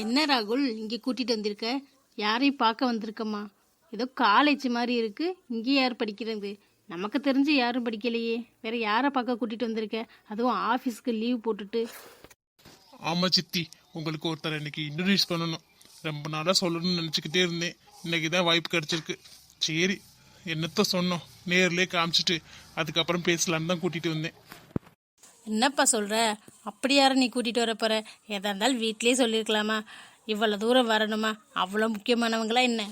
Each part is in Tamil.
என்ன ராகுல் இங்கே கூட்டிட்டு வந்திருக்க? யாரையும் பார்க்க வந்திருக்கம்மா? ஏதோ காலேஜ் மாதிரி இருக்கு. இங்கே யார் படிக்கிறது? நமக்கு தெரிஞ்சு யாரும் படிக்கலையே. வேற யாரை பார்க்க கூட்டிட்டு வந்திருக்க? அதுவும் ஆஃபீஸ்க்கு லீவ் போட்டுட்டு. ஆமா சித்தி, உங்களுக்கு ஒருத்தர் இன்னைக்கு இன்ட்ரடியூஸ் பண்ணணும். ரொம்ப நாளாக சொல்லணும்னு நினச்சிக்கிட்டே இருந்தேன். இன்னைக்கு தான் வாய்ப்பு கிடைச்சிருக்கு. சரி, என்னத்த சொன்னோம், நேர்லேயே காமிச்சிட்டு அதுக்கப்புறம் பேசலான்னு தான் கூட்டிகிட்டு வந்தேன். என்னப்பா சொல்ற? அப்படி யாரை நீ கூட்டிட்டு வர போற? எதா இருந்தாலும் வீட்லயே சொல்லியிருக்கலாமா? இவ்வளவு தூரம் வரணுமா? அவ்வளோ முக்கியமானவங்களா என்ன?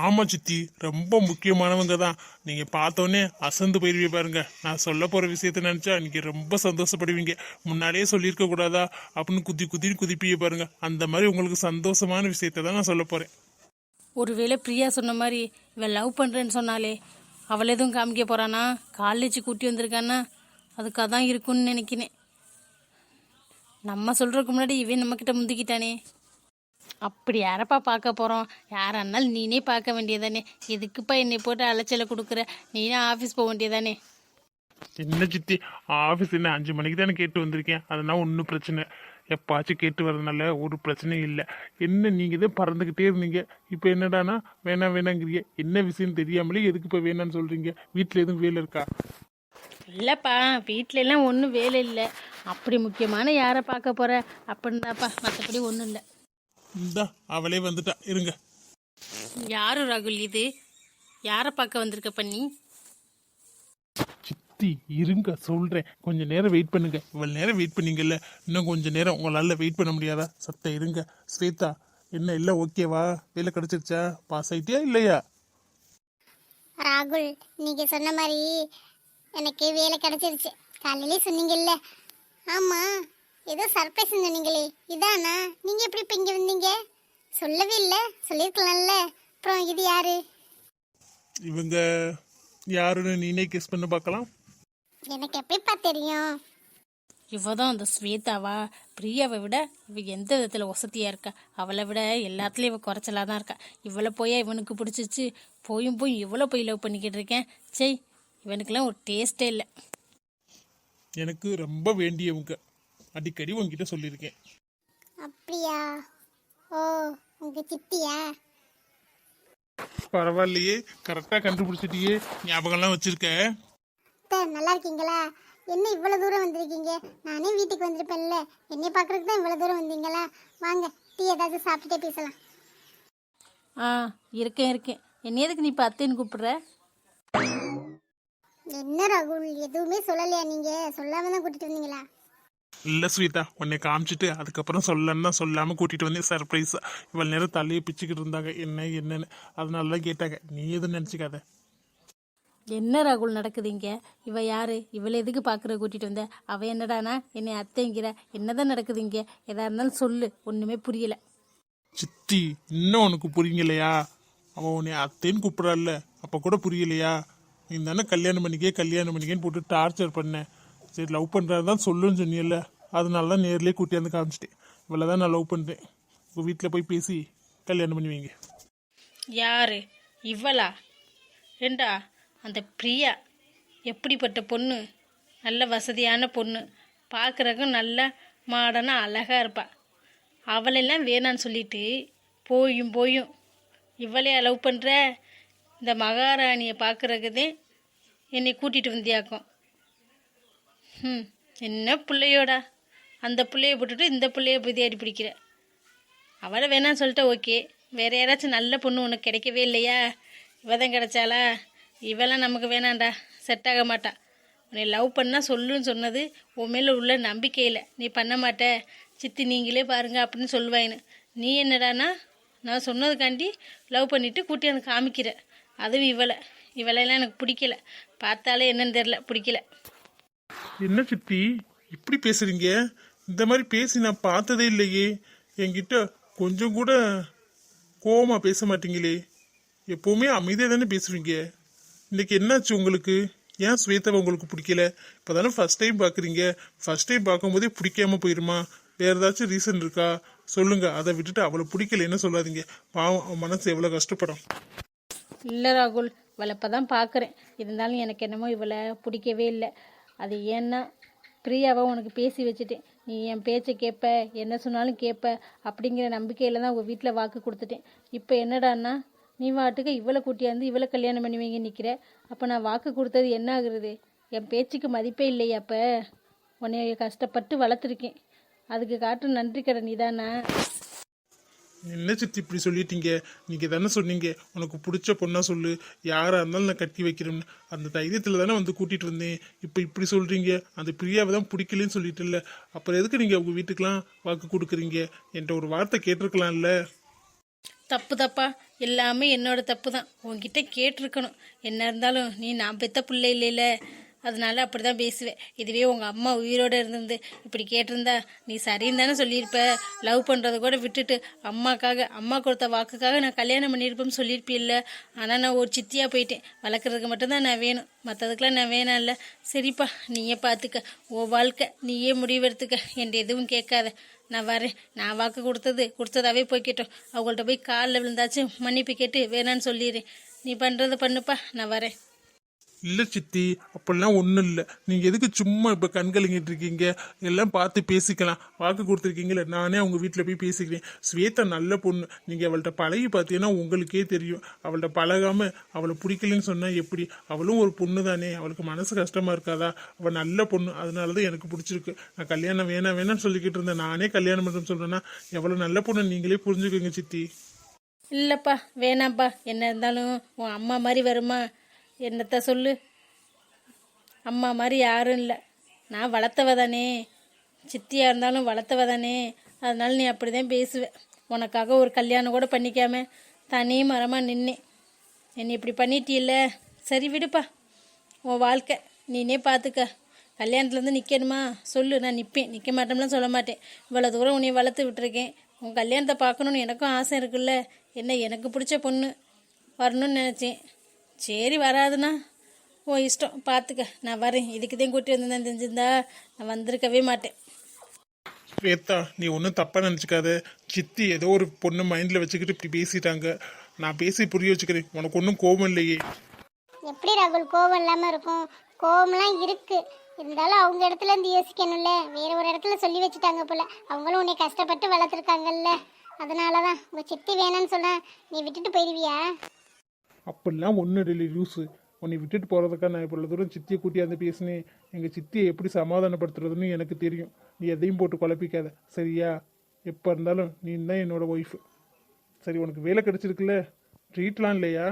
ஆமா சித்தி, ரொம்ப முக்கியமானவங்க தான். நீங்கள் பார்த்தோன்னே அசந்து போயிருவீங்க பாருங்க. நான் சொல்ல போகிற விஷயத்த நினச்சா இன்னைக்கு ரொம்ப சந்தோஷப்படுவீங்க. முன்னாடியே சொல்லியிருக்க கூடாதா அப்படின்னு குதிப்பீங்க பாருங்க. அந்த மாதிரி உங்களுக்கு சந்தோஷமான விஷயத்த தான் நான் சொல்ல போகிறேன். ஒருவேளை பிரியா சொன்ன மாதிரி இவன் லவ் பண்றேன்னு சொன்னாலே, அவள் எதுவும் காமிக்க போறானா? காலேஜ் கூட்டி வந்திருக்கானா? அதுக்காக தான் இருக்குன்னு நினைக்கினேன். நம்ம சொல்றதுக்கு முன்னாடி இவன் நம்மக்கிட்ட முந்திக்கிட்டானே. அப்படி யாரப்பா பார்க்க போகிறோம்? யாரா இருந்தாலும் நீனே பார்க்க வேண்டியதானே. எதுக்குப்பா என்னை போட்டு அலைச்சலை கொடுக்குற? நீனே ஆஃபீஸ் போக வேண்டியதானே. என்ன சித்தி, ஆஃபீஸ் என்ன 5 மணிக்கு தானே கேட்டு வந்திருக்கேன். அதெல்லாம் ஒன்றும் பிரச்சனை. எப்பாச்சும் கேட்டு வரதுனால ஒரு பிரச்சனையும் இல்லை. என்ன நீங்கள் இதே பறந்துக்கிட்டே இருந்தீங்க, இப்போ என்னடானா வேணாங்கிறீங்க. என்ன விஷயம்னு தெரியாமலே எதுக்கு இப்போ வேணான்னு சொல்கிறீங்க? வீட்டில் எதுவும் வேலை இருக்கா? இல்லைப்பா, வீட்டில எல்லாம் ஒன்றும் வேலை இல்லை. அப்படி முக்கியமான யாரை பார்க்க போகிற அப்படின்தாப்பா, மற்றபடி ஒன்றும் இல்லை. இந்தா அவளே வந்துட்டா, இருங்க. யாரு ராகுல் இது? யாரை பார்க்க வந்திருக்க பண்ணி? சித்தி இருங்க சொல்கிறேன், கொஞ்ச நேரம் வெயிட் பண்ணுங்க. இவ்வளோ நேரம் வெயிட் பண்ணீங்கல்ல, இன்னும் கொஞ்ச நேரம் உங்களால் வெயிட் பண்ண முடியாதா? சத்த இருங்க. ஸ்வேதா, என்ன எல்லாம் ஓகேவா? வேலை கிடைச்சிருச்சா? பாஸ் ஆயிட்டியா இல்லையா? ராகுல், நீங்க சொன்ன மாதிரி எனக்கு வேலை கிடைச்சிருச்சு. காலையிலே சொன்னீங்கல்ல. ஆமா, ஏதோ சர்ப்ரைஸ் சொன்னீங்களே, இதானா? நீங்க எப்படி இப்ப இங்க வந்தீங்க? சொல்லவே இல்லை, சொல்லியிருக்கலாம்ல. அப்புறம் இது யாரு? இவங்க யாருன்னு நீனே கெஸ் பண்ண பார்க்கலாம். எனக்கு எப்படிப்பா தெரியும்? இவதான் அந்த ஸ்வேதாவா? பிரியாவை விட இவ எந்த விதத்தில் வசதியாக இருக்கா? அவளை விட எல்லாத்துலேயும் இவ குறைச்சலாக தான் இருக்கா. இவளை போய் இவனுக்கு பிடிச்சிச்சு. போயும் இவ்வளோ போய் லவ் பண்ணிக்கிட்டு இருக்கேன். சரி, இவனுக்கெல்லாம் ஒரு டேஸ்டே இல்லை. எனக்கு ரொம்ப வேண்டியவங்க, அடிக்கடி உங்ககிட்ட சொல்லியிருக்கேன். அப்படியா? ஓ, உங்க சித்தியா? பரவாயில்லையே, கரெக்டாக கண்டுபிடிச்சிட்டியே, ஞாபகம்லாம் வச்சிருக்க. நல்லா இருக்கீங்களா? என்ன இவ்வளவு தூரம் வந்திருக்கீங்க? நானே வீட்டுக்கு வந்திருப்பேன்ல. என்னை பார்க்கறதுக்கு தான் இவ்வளவு தூரம் வந்தீங்களா? வாங்க, டீ ஏதாவது சாப்பிட்டுட்டே பேசலாம். ஆ, இருக்கேன். என்ன எதுக்கு நீ இப்போ அத்தைன்னு கூப்பிடுற? என்ன ராகுல், எதுவுமே சொல்லலையா? நீங்க சொல்லாம தான் கூட்டிட்டு வந்தீங்களா? இல்லை ஸ்வீதா, உன்னை காமிச்சிட்டு அதுக்கப்புறம் சொல்லன்னா சொல்லாமல் கூட்டிகிட்டு வந்தேன். சர்ப்ரைஸா இவ்வளோ நேரம் தலையை பிச்சுக்கிட்டு இருந்தாங்க, என்னன்னு. அதனால தான் கேட்டாங்க. நீ எதுவும் நினச்சிக்காத. என்ன ராகுல் நடக்குது இங்கே? இவ யாரு? இவளை எதுக்கு பார்க்குற கூட்டிகிட்டு வந்த? அவள் என்னடானா என்னை அத்தைங்கிற? என்னதான் நடக்குது இங்கே? எதா இருந்தாலும் சொல்லு, ஒன்றுமே புரியல. சித்தி, இன்னும் உனக்கு புரியலையா? அவன் உன்னை அத்தைன்னு கூப்பிட்றாள்ல, அப்போ கூட புரியலையா? நீ தானே கல்யாணம் பண்ணிக்கேன்னு போட்டு டார்ச்சர் பண்ணேன். சரி, லவ் பண்ணுறது தான் சொல்லுன்னு சொன்னியல்ல, அதனால தான் நேர்லேயே கூட்டியாந்து காமிச்சிட்டேன். இவ்வளோ தான் நான் லவ் பண்ணுறேன். உங்கள் வீட்டில் போய் பேசி கல்யாணம் பண்ணி வைங்க. யாரு இவளா? ஏண்டா, அந்த பிரியா எப்படிப்பட்ட பொண்ணு? நல்ல வசதியான பொண்ணு, பார்க்குறக்கும் நல்ல மாடனாக அழகாக இருப்பா. அவளெல்லாம் வேணான்னு சொல்லிட்டு போயும் இவளே லவ் பண்ணுற? இந்த மகாராணியை பார்க்குறக்குதே என்னை கூட்டிகிட்டு வந்தியாக்கும். என்ன பிள்ளையோடா? அந்த பிள்ளைய போட்டுட்டு இந்த பிள்ளைய போய் தேடி பிடிக்கிற. அவளை வேணான்னு சொல்லிட்டா ஓகே. வேறு யாராச்சும் நல்ல பொண்ணு உனக்கு கிடைக்கவே இல்லையா? இவ தான் கிடைச்சாளா? இவெல்லாம் நமக்கு வேணாண்டா, செட் ஆக மாட்டா. உன்னை லவ் பண்ணால் சொல்லுன்னு சொன்னது உன் மேலே உள்ள நம்பிக்கையில் நீ பண்ண மாட்ட. சித்தி நீங்களே பாருங்க அப்படின்னு சொல்லுவாயின்னு. நீ என்னடானா நான் சொன்னதுக்காண்டி லவ் பண்ணிவிட்டு கூட்டி எனக்கு காமிக்கிற. அதுவும் இவளையெல்லாம் எனக்கு பிடிக்கல. பார்த்தாலே என்னன்னு தெரில, பிடிக்கல. என்ன சித்தி இப்படி பேசுறீங்க? இந்த மாதிரி பேசி நான் பார்த்ததே இல்லையே. என்கிட்ட கொஞ்சம் கூட கோவமா பேச மாட்டீங்களே. எப்போவுமே அமைதியாக தானே பேசுவீங்க. இன்னைக்கு என்னாச்சு உங்களுக்கு? ஏன் ஸ்வேதாவை உங்களுக்கு பிடிக்கல? இப்போ தானே ஃபர்ஸ்ட் டைம் பார்க்குறீங்க. ஃபர்ஸ்ட் டைம் பார்க்கும்போதே பிடிக்காம போயிருமா? வேறு ஏதாச்சும் ரீசன் இருக்கா? சொல்லுங்க. அதை விட்டுட்டு அவளை பிடிக்கலன்னு சொல்லாதீங்க. பாவம், அவன் மனசு எவ்வளோ கஷ்டப்படும். இல்லை ராகுல், இவளை இப்போ தான் பார்க்குறேன். இருந்தாலும் எனக்கு என்னமோ இவளை பிடிக்கவே இல்லை. அது ஏன்னா பிரியாவை உனக்கு பேசி வச்சுட்டேன். நீ என் பேச்சை கேட்ப, என்ன சொன்னாலும் கேட்ப அப்படிங்கிற நம்பிக்கையில் தான் உங்கள் வீட்டில் வாக்கு கொடுத்துட்டேன். இப்போ என்னடான்னா நீ வாட்டுக்கு இவ்வளோ கூட்டியாந்து இவ்வளோ கல்யாணம் பண்ணி வைங்க நிற்கிற. அப்போ நான் வாக்கு கொடுத்தது என்ன ஆகுறது? என் பேச்சுக்கு மதிப்பே இல்லையா? அப்போ உன்னைய கஷ்டப்பட்டு வளர்த்துருக்கேன், அதுக்கு காட்டு நன்றி கடன் இதானா? என்ன சித்தி இப்படி சொல்லிட்டீங்க? நீங்க தானே சொன்னீங்க உனக்கு பிடிச்ச பொண்ணா சொல்லு, யாரா இருந்தாலும் நான் கட்டி வைக்கிறேன்னு. அந்த தைரியத்துல தானே வந்து கூட்டிட்டு வந்தேன். இப்போ இப்படி சொல்றீங்க அந்த பிரியாவை தான் பிடிக்கலன்னு சொல்லிட்டு இல்ல, அப்புறம் எதுக்கு நீங்க உங்க வீட்டுக்கெல்லாம் வாக்கு கொடுக்குறீங்க? என்கிட்ட ஒரு வார்த்தை கேட்டிருக்கலாம்ல. தப்பா எல்லாமே என்னோட தப்பு தான். உன்கிட்ட கேட்டிருக்கணும். என்ன இருந்தாலும் நீ நான் பெத்த பிள்ளை இல்லைல்ல, அதனால அப்படி தான் பேசுவேன். இதுவே உங்கள் அம்மா உயிரோடு இருந்து இப்படி கேட்டிருந்தா நீ சரின்னு தானே சொல்லியிருப்ப. லவ் பண்ணுறதை கூட விட்டுட்டு அம்மாக்காக, அம்மா கொடுத்த வாக்குக்காக நான் கல்யாணம் பண்ணியிருப்பேன்னு சொல்லியிருப்பில்ல. ஆனால் நான் ஒரு சித்தியாக போயிட்டேன். வளர்க்குறதுக்கு மட்டும்தான் நான் வேணும், மற்றதுக்கெலாம் நான் வேணாம் இல்லை. சரிப்பா, நீயே பார்த்துக்க, உன் வாழ்க்கை நீயே முடிவெடுத்துக்க, என்கிட்ட எதுவும் கேட்காத. நான் வரேன். நான் வாக்கு கொடுத்ததாவே போய்கிட்டோம். அவங்கள்ட்ட போய் காலில் விழுந்தாச்சும் மன்னிப்பு கேட்டு வேணான்னு சொல்லிடுறேன். நீ பண்ணுறதை பண்ணுப்பா, நான் வரேன். இல்ல சித்தி, அப்படிலாம் ஒன்றும் இல்லை. நீங்க எதுக்கு சும்மா இப்போ கண்கலங்கிட்டு இருக்கீங்க? எல்லாம் பார்த்து பேசிக்கலாம். வாக்கு கொடுத்துருக்கீங்களே, நானே அவங்க வீட்டில் போய் பேசிக்கிறேன். ஸ்வேதா நல்ல பொண்ணு, நீங்கள் அவள்கிட்ட பழகி பார்த்தீங்கன்னா உங்களுக்கே தெரியும். அவள்கிட்ட பழகாம அவளை பிடிக்கலன்னு சொன்னால் எப்படி? அவளும் ஒரு பொண்ணு தானே, அவளுக்கு மனசு கஷ்டமா இருக்காதா? அவள் நல்ல பொண்ணு, அதனால தான் எனக்கு பிடிச்சிருக்கு. நான் கல்யாணம் வேணாம்னு சொல்லிக்கிட்டு இருந்தேன். நானே கல்யாணம் பண்ணுறேன்னு சொல்கிறேன்னா எவ்வளோ நல்ல பொண்ணு நீங்களே புரிஞ்சுக்கோங்க சித்தி. இல்லைப்பா, வேணாம்ப்பா. என்ன இருந்தாலும் உன் அம்மா மாதிரி வருமா? என்னத்த சொல்லு, அம்மா மாதிரி யாரும் இல்லை. நான் வளர்த்தவ தானே, சித்தியாக இருந்தாலும் வளர்த்தவ தானே. அதனால நீ அப்படி தான் பேசுவேன். உனக்காக ஒரு கல்யாணம் கூட பண்ணிக்காம தனி மரமாக நின்னேன். என்னை இப்படி பண்ணிட்டில்ல, சரி விடுப்பா, உன் வாழ்க்கை நீனே பார்த்துக்க. கல்யாணத்துலேருந்து நிற்கணுமா சொல்லு, நான் நிற்பேன். நிற்க மாட்டோம்லாம் சொல்ல மாட்டேன். இவ்வளோ தூரம் உன்னை வளர்த்து விட்டுருக்கேன். உன் கல்யாணத்தை பார்க்கணுன்னு எனக்கும் ஆசை இருக்குல்ல. என்ன, எனக்கு பிடிச்ச பொண்ணு வரணும்னு நினச்சேன். சரி, வராதுண்ணா ஓ இஷ்டம், பார்த்துக்க. நான் வரேன். இதுக்கு தான் கூட்டி வந்திருந்தேன், தெரிஞ்சிருந்தா நான் வந்திருக்கவே மாட்டேன். ஸ்வேதா, நீ ஒன்றும் தப்பாக நினச்சிக்காத. சித்தி ஏதோ ஒரு பொண்ணு மைண்டில் வச்சுக்கிட்டு இப்படி பேசிட்டாங்க. நான் பேசி புரிய வச்சுக்கிறேன். உனக்கு ஒன்றும் கோபம் இல்லையே? எப்படி ராகுல் கோபம் இல்லாமல் இருக்கும்? கோபம்லாம் இருக்கு, இருந்தாலும் அவங்க இடத்துல இருந்து யோசிக்கணும்ல. வேற ஒரு இடத்துல சொல்லி வச்சுட்டாங்க போல. அவங்களும் உன்னை கஷ்டப்பட்டு வளர்த்துருக்காங்கல்ல, அதனால தான். உங்கள் சித்தி வேணான்னு சொன்னா நீ விட்டுட்டு போயிடுவியா? அப்படிலாம் ஒன்றும் இல்லை லூஸு. உன்னை விட்டுட்டு போகிறதுக்கா நான் இவ்வளோ தூரம் சித்தியை கூட்டியாந்து பேசினேன். எங்கள் சித்தியை எப்படி சமாதானப்படுத்துறதுன்னு எனக்கு தெரியும். நீ எதையும் போட்டு குழப்பிக்காத, சரியா? எப்போ இருந்தாலும் நீ தான் என்னோட ஒய்ஃபு. சரி, உனக்கு வேலை கிடச்சிருக்குல்ல, ட்ரீட்லாம் இல்லையா?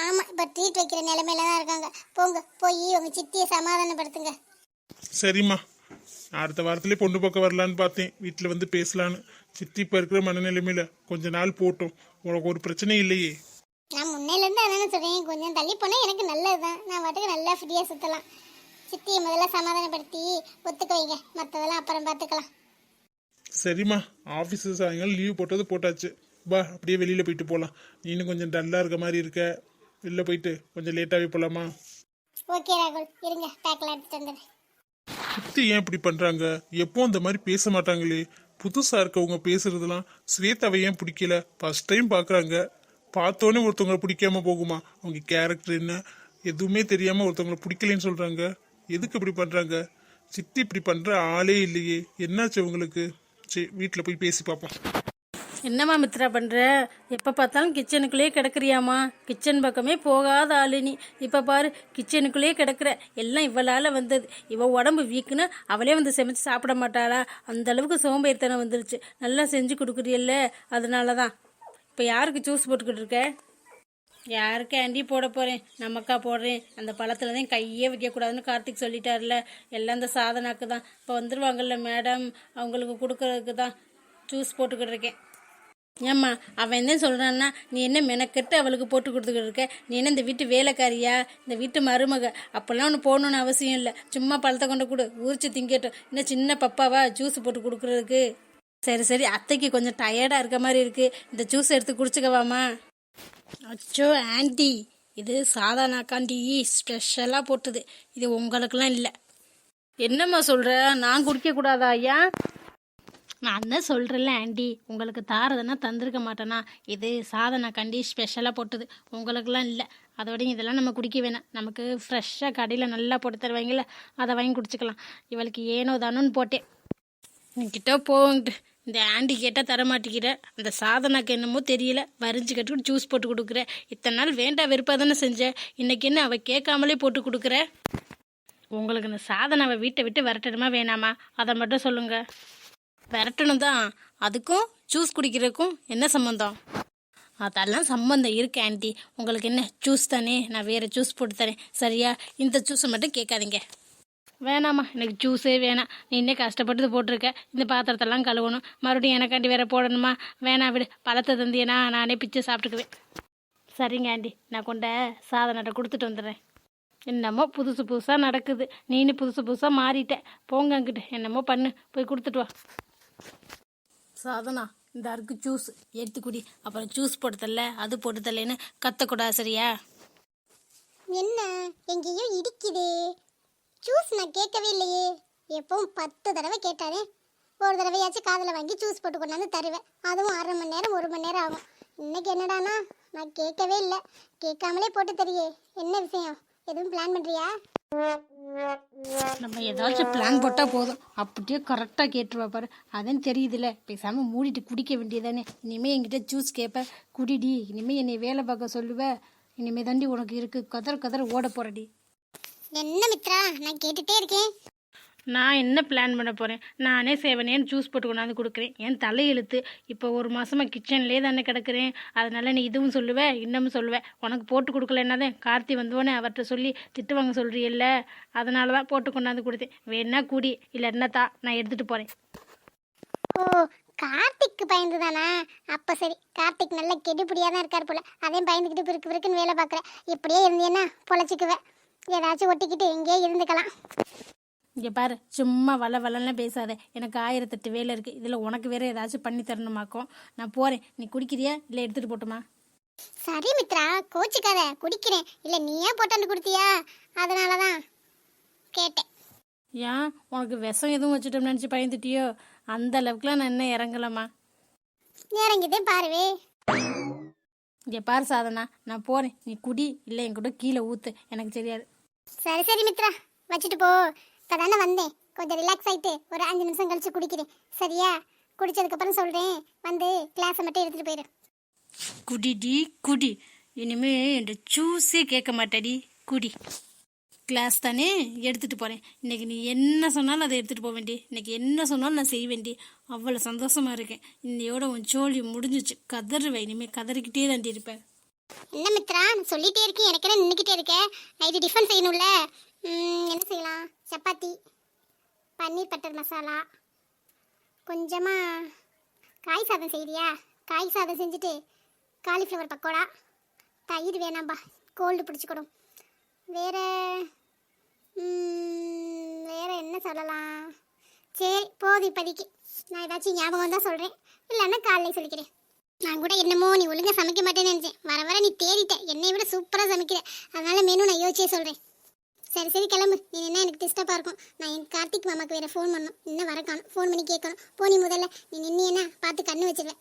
ஆமாம், இப்போ ட்ரீட் வைக்கிற நிலைமையில தான் இருக்காங்க. போங்க, போய் உங்கள் சித்தியை சமாதானப்படுத்துங்க. சரிம்மா, அடுத்த வாரத்திலே பொண்ணு பக்கம் வரலான்னு பார்த்தேன், வீட்டில் வந்து பேசலான்னு. சித்தி இப்போ இருக்கிற மனநிலைமையில் கொஞ்ச நாள் போட்டோம். உனக்கு ஒரு பிரச்சனையும் இல்லையே? நான் முன்னையிலேருந்து அதான் சொல்கிறேன், கொஞ்சம் தள்ளி போனால் எனக்கு நல்லது தான். நான் பாட்டுக்கு நல்லா ஃப்ரீயாக சுற்றலாம். சித்தியை முதல்ல சமாதானப்படுத்தி ஒத்துக்க வைங்க, மற்றதெல்லாம் அப்புறம் பார்த்துக்கலாம். சரிம்மா, ஆஃபீஸு சாயங்காலம் லீவ் போட்டது போட்டாச்சு. வா, அப்படியே வெளியில் போயிட்டு போகலாம். நீனும் கொஞ்சம் டல்லாக இருக்க மாதிரி இருக்க. வெளில போயிட்டு கொஞ்சம் லேட்டாகவே போகலாமா? ஓகே ராகுல், இருங்க, பேக்கில் எடுத்துட்டு வந்துடுறேன். சித்தி ஏன் இப்படி பண்ணுறாங்க? எப்போ அந்த மாதிரி பேச மாட்டாங்களே. புதுசாக இருக்கவங்க பேசுறதுலாம் ஸ்வேதாவை ஏன் பிடிக்கல? ஃபர்ஸ்ட் டைம் பார்க்குறாங்க. பார்த்தோன்னே ஒருத்தவங்களை பிடிக்காம போகுமா? அவங்க கேரக்டர் என்ன எதுவுமே தெரியாமல் ஒருத்தவங்களை பிடிக்கலன்னு சொல்கிறாங்க. எதுக்கு இப்படி பண்ணுறாங்க? சித்தி இப்படி பண்ணுற ஆளே இல்லையே. என்னாச்சு அவங்களுக்கு? சரி, வீட்டில் போய் பேசி பார்ப்போம். என்னம்மா மித்ரா பண்ணுற? எப்போ பார்த்தாலும் கிச்சனுக்குள்ளேயே கிடக்குறியாம்மா? கிச்சன் பக்கமே போகாத ஆளு நீ. இப்போ பாரு, கிச்சனுக்குள்ளேயே கிடக்குற. எல்லாம் இவளால் வந்தது. இவள் உடம்பு வீக்குன்னு அவளே வந்து சமைச்சு சாப்பிட மாட்டாளா? அந்த அளவுக்கு சோம்பேறித்தனம் வந்துருச்சு. நல்லா செஞ்சு கொடுக்குறியல்ல, அதனால தான். இப்போ யாருக்கு ஜூஸ் போட்டுக்கிட்டு இருக்க? யாருக்கு ஆண்டி போட போகிறேன், நமக்கா போடுறேன். அந்த பழத்தில் தான் கையே வைக்கக்கூடாதுன்னு கார்த்திக் சொல்லிட்டார்ல. எல்லாம் இந்த சாதனாக்கு தான். இப்போ வந்துடுவாங்கல்ல மேடம், அவங்களுக்கு கொடுக்கறதுக்கு தான் ஜூஸ் போட்டுக்கிட்டு இருக்கேன். ஏம்மா, அவன் என்ன சொல்கிறான்னா, நீ என்ன மெனக்கெட்டு அவளுக்கு போட்டு கொடுத்துக்கிட்டு இருக்க? நீ என்ன இந்த வீட்டு வேலைக்காரியா? இந்த வீட்டு மருமக? அப்போல்லாம் ஒன்று போகணுன்னு அவசியம் இல்லை. சும்மா பழத்தை கொண்டு கொடு, ஊறிச்சு திங்கட்டும். இன்னும் சின்ன பப்பாவா ஜூஸ் போட்டு கொடுக்குறதுக்கு? சரி சரி, அத்தைக்கு கொஞ்சம் டயர்டாக இருக்க மாதிரி இருக்குது. இந்த ஜூஸ் எடுத்து குடிச்சுக்கவாம்மா. அச்சோ ஆண்டி, இது சாதாரணக்காண்டி ஸ்பெஷலாக போட்டது. இது உங்களுக்கெல்லாம் இல்லை. என்னம்மா சொல்கிற? நான் குடிக்கக்கூடாதா ஐயா? நான் தான் சொல்கிறேன்ல ஆண்டி, உங்களுக்கு தாரதுன்னா தந்திருக்க மாட்டேனா. இது சாதனை கண்டி ஸ்பெஷலாக போட்டது, உங்களுக்குலாம் இல்லை. அதோடய இதெல்லாம் நம்ம குடிக்க வேணாம். நமக்கு ஃப்ரெஷ்ஷாக கடையில் நல்லா போட்டு தருவாங்கல்ல, அதை வாங்கி குடிச்சிக்கலாம். இவளுக்கு ஏனோ தானோன்னு போட்டேன். என்கிட்ட போங்கிட்டு இந்த ஆண்டி கேட்டால் தரமாட்டேங்கிற. அந்த சாதனாக்கு என்னமோ தெரியல, வரிஞ்சு கட்டு ஜூஸ் போட்டு கொடுக்குற. இத்தனை நாள் வேண்டா வெறுப்பாக தானே செஞ்சேன், இன்னைக்கு என்ன அவள் கேட்காமலே போட்டு கொடுக்குற. உங்களுக்கு இந்த சாதனாவை வீட்டை விட்டு விரட்டணுமா வேணாமா, அதை மட்டும் சொல்லுங்கள். விரட்டணும் தான், அதுக்கும் ஜூஸ் குடிக்கிறதுக்கும் என்ன சம்மந்தம்? அதெல்லாம் சம்மந்தம் இருக்கு ஆண்டி. உங்களுக்கு என்ன ஜூஸ் தானே, நான் வேறு ஜூஸ் போட்டு தரேன் சரியா? இந்த ஜூஸை மட்டும் கேட்காதீங்க. வேணாம்மா, எனக்கு ஜூஸே வேணாம். நீ இன்னே கஷ்டப்பட்டு போட்டிருக்க, இந்த பாத்திரத்தெல்லாம் கழுவணும், மறுபடியும் எனக்காண்டி வேற போடணுமா? வேணாம் விடு, பழத்தை தந்தியனா நானே பிச்சு சாப்பிட்டுக்குவேன். சரிங்க ஆண்டி, நான் கொண்ட சாதனத்தை கொடுத்துட்டு வந்துடுறேன். என்னமோ புதுசு புதுசாக நடக்குது, நீனு புதுசு புதுசாக மாறிட்ட. போங்க அங்கிட்டு, என்னமோ பண்ணு, போய் கொடுத்துட்டு வா. சாதனா, இந்த அருக்கு ஜூஸ் எடுத்து குடி. அப்புறம் ஜூஸ் போட்டு தரல, அது போட்டு தரலன்னு கத்தக்கூடாது சரியா? என்ன எங்கேயோ இடிக்குது. ஜூஸ் நான் கேட்கவே இல்லையே. எப்பவும் 10 தடவை கேட்டானே, ஒரு தடவையாச்சும் காதில் வாங்கி ஜூஸ் போட்டு கொண்டாந்து தருவேன். அதுவும் 1/2 மணி நேரம் 1 மணி நேரம் ஆகும். இன்னைக்கு என்னடானா நான் கேட்கவே இல்லை. கேட்காமலே போட்டு தரியே, என்ன விஷயம்? எதுவும் பிளான் பண்ணுறியா? நம்ம ஏதாச்சும் பிளான் போட்டால் போதும், அப்படியே கரெக்டாக கேட்டுருவா பாரு. அதான் தெரியுதுல்ல, பேசாமல் மூடிட்டு குடிக்க வேண்டியதானே. இனிமேல் என்கிட்ட ஜூஸ் கேட்ப, குடிடி. இனிமேல் என்னை வேலை பார்க்க சொல்லுவேன். இனிமேல் தாண்டி உனக்கு இருக்கு, கதற ஓட போறடி. என்ன மித்ரா, நான் கேட்டுட்டே இருக்கேன். நான் என்ன பிளான் பண்ண போகிறேன்? நானே சேவனேன்னு ஜூஸ் போட்டு கொண்டாந்து கொடுக்குறேன். என் தலையெழுத்து. இப்போ ஒரு மாதமாக கிச்சன்லேயே தானே கிடக்குறேன். அதனால் நீ இதுவும் சொல்லுவேன், இன்னமும் சொல்லுவேன். உனக்கு போட்டு கொடுக்கலன்னாதான் கார்த்தி வந்தோடனே அவர்கிட்ட சொல்லி திட்டுவாங்க சொல்கிறியல்ல, அதனால தான் போட்டு கொண்டாந்து கொடுத்தேன். வேணா கூடி, இல்லைன்னா நான் எடுத்துகிட்டு போகிறேன். ஓ, கார்த்திக்கு பயந்து தானா? அப்போ சரி. கார்த்திக் நல்ல கெடுபடியாக தான் இருக்கார் போல, அதையும் பயந்துக்கிட்டு பிறகு பிறக்குன்னு வேலை பார்க்குறேன். இப்படியே இருந்தேன்னா பொழைச்சிக்குவேன். ஏதாச்சும் ஒட்டிக்கிட்டு இங்கேயே இருந்துக்கலாம். இங்கே பாரு, சும்மா வளன்னு பேசாத. எனக்கு 1008 வேலை இருக்குது. இதில் உனக்கு வேறு ஏதாச்சும் பண்ணி தரணுமாக்கும். நான் போகிறேன். நீ குடிக்கிறியா இல்லை எடுத்துகிட்டு போட்டுமா? சரி மித்ரா, கோச்சிக்காத, குடிக்கிறேன். இல்லை நீயா போட்டாந்து கொடுத்தியா, அதனால தான் கேட்டேன். ஏன், உனக்கு விஷம் எதுவும் வச்சுட்டோம்னு நினச்சி பயந்துட்டியோ? அந்த அளவுக்குலாம் நான் என்ன இறங்கலாமா? இறங்கிதே பாருவே. இங்கே பாரு சாதனா, நான் போகிறேன். நீ குடி, இல்லை என் கூட கீழே ஊற்று, எனக்கு தெரியாது. சரி சரி மித்ரா, வச்சுட்டு போ. இப்போ தானே வந்தேன், கொஞ்சம் ரிலாக்ஸ் ஆகிட்டு ஒரு 5 நிமிஷம் கழிச்சு குடிக்கிறேன் சரியா? குடிச்சதுக்கப்புறம் சொல்கிறேன், வந்து கிளாஸை மட்டும் எடுத்துகிட்டு போயிடு. குடிடி குடி, இனிமே என் ஜூஸே கேட்க மாட்டாடி, குடி. கிளாஸ் தானே எடுத்துகிட்டு போகிறேன். இன்றைக்கி நீ என்ன சொன்னாலும் அதை எடுத்துகிட்டு போக வேண்டி. இன்றைக்கி என்ன சொன்னாலும் நான் செய்ய வேண்டி. அவ்வளோ சந்தோஷமாக இருக்கேன். இன்னையோட உன் ஜோலி முடிஞ்சிச்சு. கதறுவேன், இனிமேல் கதறிக்கிட்டே தாண்டி இருப்பேன். என்ன மித்ரா, சொல்லிகிட்டே இருக்கேன், எனக்கு என்ன நின்றுக்கிட்டே இருக்கேன்? நைட்டு டிஃபன் செய்யணும்ல. என்ன செய்யலாம்? சப்பாத்தி, பன்னீர் பட்டர் மசாலா, கொஞ்சமாக காய் சாதம் செய்யறியா? காய் சாதம் செஞ்சுட்டு காலிஃப்ளவர் பக்கோடா, தயிர் வேணாம்பா, கோல்டு பிடிச்சிக்கிடும். வேறு வேறு என்ன சொல்லலாம்? சரி போதும் இப்போதைக்கு. நான் ஏதாச்சும் ஞாபகம் தான் சொல்கிறேன், இல்லைன்னா காலையில் சொல்லிக்கிறேன். நான் கூட என்னமோ நீ ஒழுங்காக சமைக்க மாட்டேன்னு நினச்சேன். வர நீ தேறிட்ட, என்னை விட சூப்பராக சமைக்கிற. அதனால் மெனு நான் யோசிச்சே சொல்கிறேன். சரி சரி கிளம்பு, நீ என்ன எனக்கு டிஸ்டர்பாக இருக்கும். நான் என் கார்த்திக் மாமாக்கு வேறு ஃபோன் பண்ணணும், இன்னும் வர காணும். ஃபோன் பண்ணி கேட்கணும். போனி முதல்ல நீ நின்னா பார்த்து கண்ணு வச்சிருவேன்.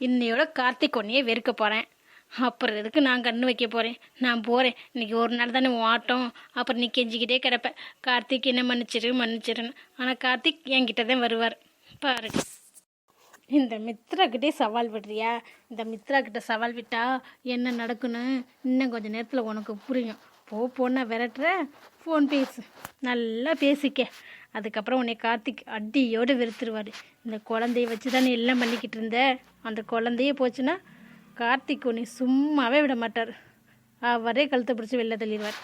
இன்னையோட கார்த்திக் ஒன்றையே வெறுக்க போகிறேன். அப்புறம் எதுக்கு நான் கண்ணு வைக்க போகிறேன்? நான் போகிறேன். இன்றைக்கி ஒரு நாள் தானே ஆட்டம். அப்புறம் நீ கெஞ்சிக்கிட்டே கிடப்பேன், கார்த்திக் என்ன மன்னிச்சிருன்னு. ஆனால் கார்த்திக் என்கிட்ட தான் வருவார் பாரு. இந்த மித்ராக்கிட்டே சவால் விடுறியா? இந்த மித்ராக்கிட்ட சவால் விட்டா என்ன நடக்குன்னு இன்னும் கொஞ்சம் நேரத்தில் உனக்கு புரியும். போனா விரட்டுற, ஃபோன் பேசு, நல்லா பேசிக்க. அதுக்கப்புறம் உன்னை கார்த்திக் அடியோடு வெறுத்துருவார். இந்த குழந்தைய வச்சு தானே எல்லாம் பண்ணிக்கிட்டு இருந்த. அந்த குழந்தையே போச்சுன்னா கார்த்திக் உன்னை சும்மாவே விட மாட்டார். அவரே கழுத்தை பிடிச்சி வெளில தள்ளிடுவார்.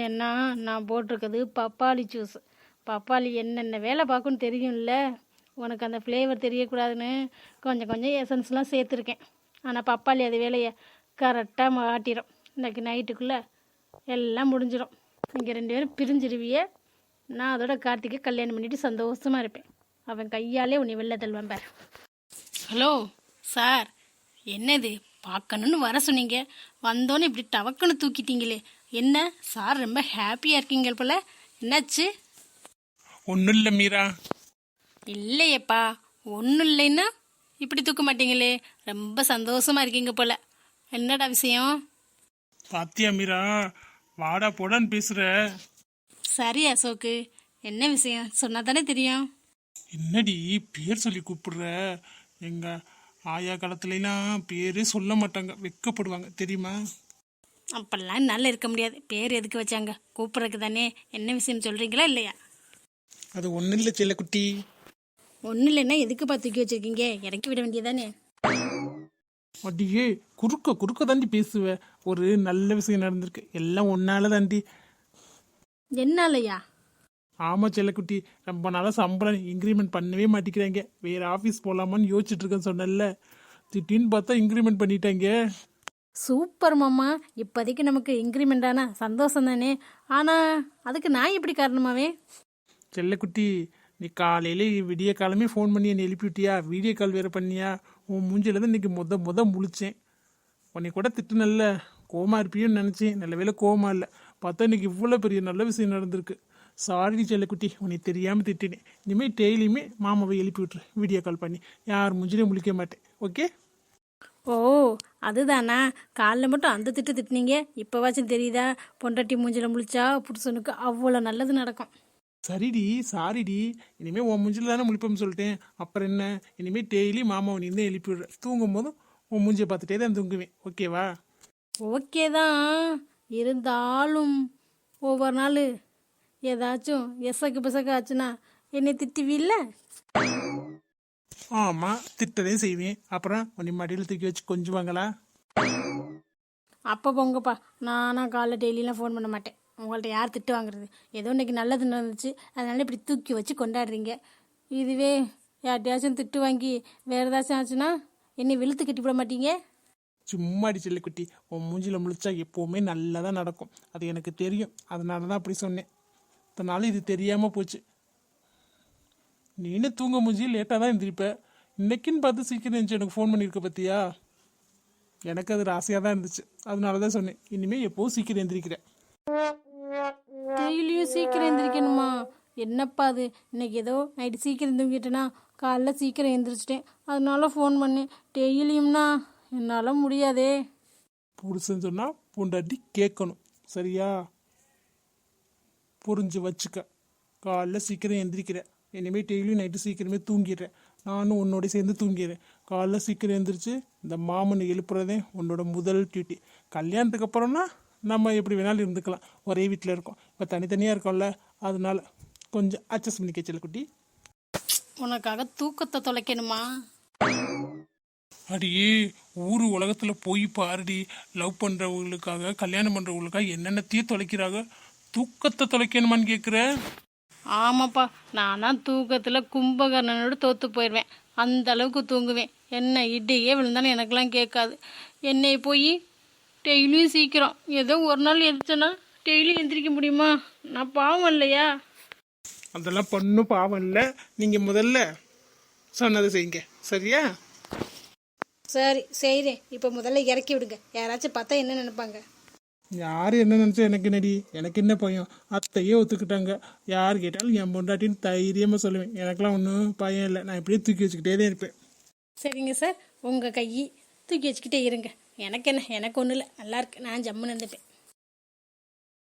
ஏன்னா நான் போட்டிருக்கிறது பப்பாளி ஜூஸ். பப்பாளி என்னென்ன வேலை பார்க்குன்னு தெரியும்ல. உனக்கு அந்த ஃப்ளேவர் தெரியக்கூடாதுன்னு கொஞ்சம் எசன்ஸ்லாம் சேர்த்துருக்கேன். ஆனால் பப்பாளி அது வேலையை கரெக்டாக மாட்டிடும். இன்றைக்கி நைட்டுக்குள்ளே எல்லாம் முடிஞ்சிடும். நீங்கள் 2 பேரும் பிரிஞ்சிருவிய. நான் அதோட கார்த்திகை கல்யாணம் பண்ணிவிட்டு சந்தோஷமாக இருப்பேன். அவன் கையாலே உன்னை வெளில தள்ளுவான் பார். ஹலோ சார், என்னது பார்க்கணுன்னு வர சொன்னீங்க, வந்தோன்னே இப்படி டவக்குன்னு தூக்கிட்டீங்களே. என்ன சார் ரொம்ப ஹாப்பியாக இருக்கீங்க போல, என்னாச்சு? ஒன்றும் இல்லை மீரா, இல்லையேப்பா, ஒன்றும் இல்லைன்னா இப்படி தூக்க மாட்டீங்களே. ரொம்ப சந்தோஷமா இருக்கீங்க போல. என்னடா விஷயம்? பாத்தியா மீரா, வாடா போடான்னு பேசுற. சரி அசோக்கு, என்ன விஷயம் சொன்னா தானே தெரியும். என்னடி பேர் சொல்லி கூப்பிடுற? எங்க ஆயா காலத்துலலாம் பேரே சொல்ல மாட்டாங்க, வெக்கப்படுவாங்க தெரியுமா? அப்பெல்லாம் என்னால் இருக்க முடியாது. பேர் எதுக்கு வச்சாங்க? கூப்பிட்றதுக்கு தானே. என்ன விஷயம் சொல்கிறீங்களா இல்லையா? அது ஒன்றும் இல்லை செல்லக்குட்டி. ஒன்றும் இல்லைன்னா எதுக்குப்பா தூக்கி வச்சிருக்கீங்க? இறக்கி விட வேண்டியதானே. அடியே, குறுக்க குறுக்க தாண்டி பேசுவ. ஒரு நல்ல விஷயம் நடந்திருக்கு, எல்லாம் ஒன்னால தாண்டி. என்னாலயா? ஆமா செல்லக்குட்டி, ரொம்ப நாளாக சம்பளம் இன்க்ரிமெண்ட் பண்ணவே மாட்டேங்கிறாங்க. வேற ஆஃபீஸ் போகலாமான்னு யோசிச்சுட்டு இருக்கேன்னு சொன்னேன்ல, திடீர்னு பார்த்தா இன்க்ரிமெண்ட் பண்ணிட்டாங்க. சூப்பர் மாமா. இப்போதைக்கு நமக்கு இன்க்ரிமெண்ட் ஆனா சந்தோஷம் தானே. ஆனால் அதுக்கு நான் எப்படி காரணமாவே? செல்லக்குட்டி, நீ காலையில விடிய காலமே ஃபோன் பண்ணி என்னை எழுப்பி விட்டியா, வீடியோ கால் வேற பண்ணியா. உன் மூஞ்சில தான் இன்னைக்கு முத முழிச்சேன். உன்னை கூட திட்டுனல்ல, கோமா இருப்பியோன்னு நினச்சேன். நல்ல வேளை கோமா இல்லை. பார்த்தா இன்னைக்கு இவ்வளோ பெரிய நல்ல விஷயம் நடந்திருக்கு. சாரி செல்லக்குட்டி, உன்னை தெரியாமல் திட்டினேன். இனிமேல் டெய்லியுமே மாமாவை எழுப்பி விட்டுரு, வீடியோ கால் பண்ணி. யார் மூஞ்சிலையும் முழிக்க மாட்டேன், ஓகே? ஓ, அதுதானா? காலைல மட்டும் அந்த திட்டுனீங்க. இப்போவாச்சும் தெரியுதா? பொண்டாட்டி மூஞ்சில முழிச்சா புருஷனுக்கு அவ்வளோ நல்லது நடக்கும். சரிடி, சாரிடி. இனிமேல் உன் மூஞ்சில தானே முழிப்போம்னு சொல்லிட்டேன். அப்புறம் என்ன, இனிமேல் டெய்லி மாமாவை நீ தான் எழுப்பி விடுற. தூங்கும் போதும் உன் மூஞ்சியை பார்த்துட்டே தான் தூங்குவேன், ஓகேவா? ஓகே தான். இருந்தாலும் ஒவ்வொரு நாள் ஏதாச்சும் எசக்கு பிசக்கு ஆச்சுன்னா என்னை திட்டுவீல்ல? ஆமாம், திட்டதே செய்வேன். அப்புறம் உன்னை மடியில் தூக்கி வச்சு கொஞ்சுவாங்களா? அப்போ போங்கப்பா. நானா காலைல டெய்லியெலாம் ஃபோன் பண்ண மாட்டேன். உங்கள்கிட்ட யார் திட்டு வாங்குறது? ஏதோ இன்னைக்கு நல்லது நடந்துச்சு, அதனால இப்படி தூக்கி வச்சு கொண்டாடுறீங்க. இதுவே யார்கிட்டயாச்சும் திட்டு வாங்கி வேறு ஏதாச்சும் ஆச்சுன்னா என்னை வெளுத்து கட்டி விட மாட்டீங்க? சும்மாடி செல்லுக்குட்டி, உன் மூஞ்சில முழிச்சா எப்போவுமே நல்லா தான் நடக்கும். அது எனக்கு தெரியும், அதனால தான் அப்படி சொன்னேன். அதனால இது தெரியாமல் போச்சு. நீனே தூங்க மூஞ்சி லேட்டாக தான் எழுந்திரிப்ப. இன்னைக்குன்னு பார்த்து சீக்கிரம் இருந்துச்சு எனக்கு ஃபோன் பண்ணியிருக்க பார்த்தியா? எனக்கு அது ஆசையாக தான் இருந்துச்சு, அதனால தான் சொன்னேன். இனிமேல் எப்போவும் சீக்கிரம் எழுந்திரிக்கிறேன். டெய்லியும் சீக்கிரம் எந்திரிக்கணுமா? என்னப்பா அது? இன்னைக்கு ஏதோ நைட்டு சீக்கிரம் தூங்கிட்டேன்னா காலைல சீக்கிரம் எந்திரிச்சிட்டேன், அதனால ஃபோன் பண்ணேன். டெய்லியும்னா என்னால் முடியாதே. புருஷன் சொன்னால் பொண்டாட்டி கேட்கணும், சரியா? புரிஞ்சு வச்சுக்க. காலைல சீக்கிரம் எந்திரிக்கிறேன். இனிமேல் டெய்லியும் நைட்டு சீக்கிரமே தூங்கிடுறேன். நானும் உன்னோட சேர்ந்து தூங்கிடுறேன். காலைல சீக்கிரம் எழுந்திரிச்சு இந்த மாமனை எழுப்புறதே உன்னோட முதல் டியூட்டி. கல்யாணத்துக்கு அப்புறம்னா நம்ம எப்படி வேணாலும் இருந்துக்கலாம், ஒரே வீட்டில் இருக்கோம். இப்போ தனித்தனியாக இருக்கோம்ல, அதனால கொஞ்சம் அட்ஜஸ்ட் பண்ணிக்க செல்லக்குட்டி. உனக்காக தூக்கத்தை தொலைக்கணுமா? அடியே, ஊர் உலகத்தில் போய் பாருடி. லவ் பண்ணுறவங்களுக்காக, கல்யாணம் பண்ணுறவங்களுக்காக என்னென்னத்தையும் தொலைக்கிறாங்க. தூக்கத்தை தொலைக்கணுமான்னு கேட்குற? ஆமாப்பா, நானா தூக்கத்தில் கும்பகர்ணனோடு தோற்று போயிடுவேன். அந்த அளவுக்கு தூங்குவேன். என்ன இடியே விழுந்தாலும் எனக்கெல்லாம் கேட்காது. என்னை போய் டெய்லியும் சீக்கிரம் ஏதோ ஒரு நாள் எந்திரிச்சேன்னா டெய்லியும் எந்திரிக்க முடியுமா? நான் பாவம் இல்லையா? அதெல்லாம் பொண்ணும் பாவம் இல்லை. நீங்கள் முதல்ல சொன்னதை செய்யுங்க, சரியா? சரி செய்கிறேன். இப்போ முதல்ல இறக்கி விடுங்க. யாராச்சும் பார்த்தா என்ன நினைப்பாங்க? யார் என்ன நினச்சா எனக்கு என்னடி? எனக்கு என்ன பயம்? அத்தையே ஒத்துக்கிட்டாங்க. யார் கேட்டாலும் என் பொண்டாட்டின்னு தைரியமாக சொல்லுவேன். எனக்கெல்லாம் ஒன்றும் பயம் இல்லை. நான் இப்படியே தூக்கி வச்சுக்கிட்டே தான் இருப்பேன். சரிங்க சார், உங்கள் கையை தூக்கி வச்சுக்கிட்டே இருங்க. எனக்கு என்ன, எனக்கு ஒன்றும் இல்லை, நல்லா இருக்கு. நான் ஜம்முன்னு இருந்துப்பேன்.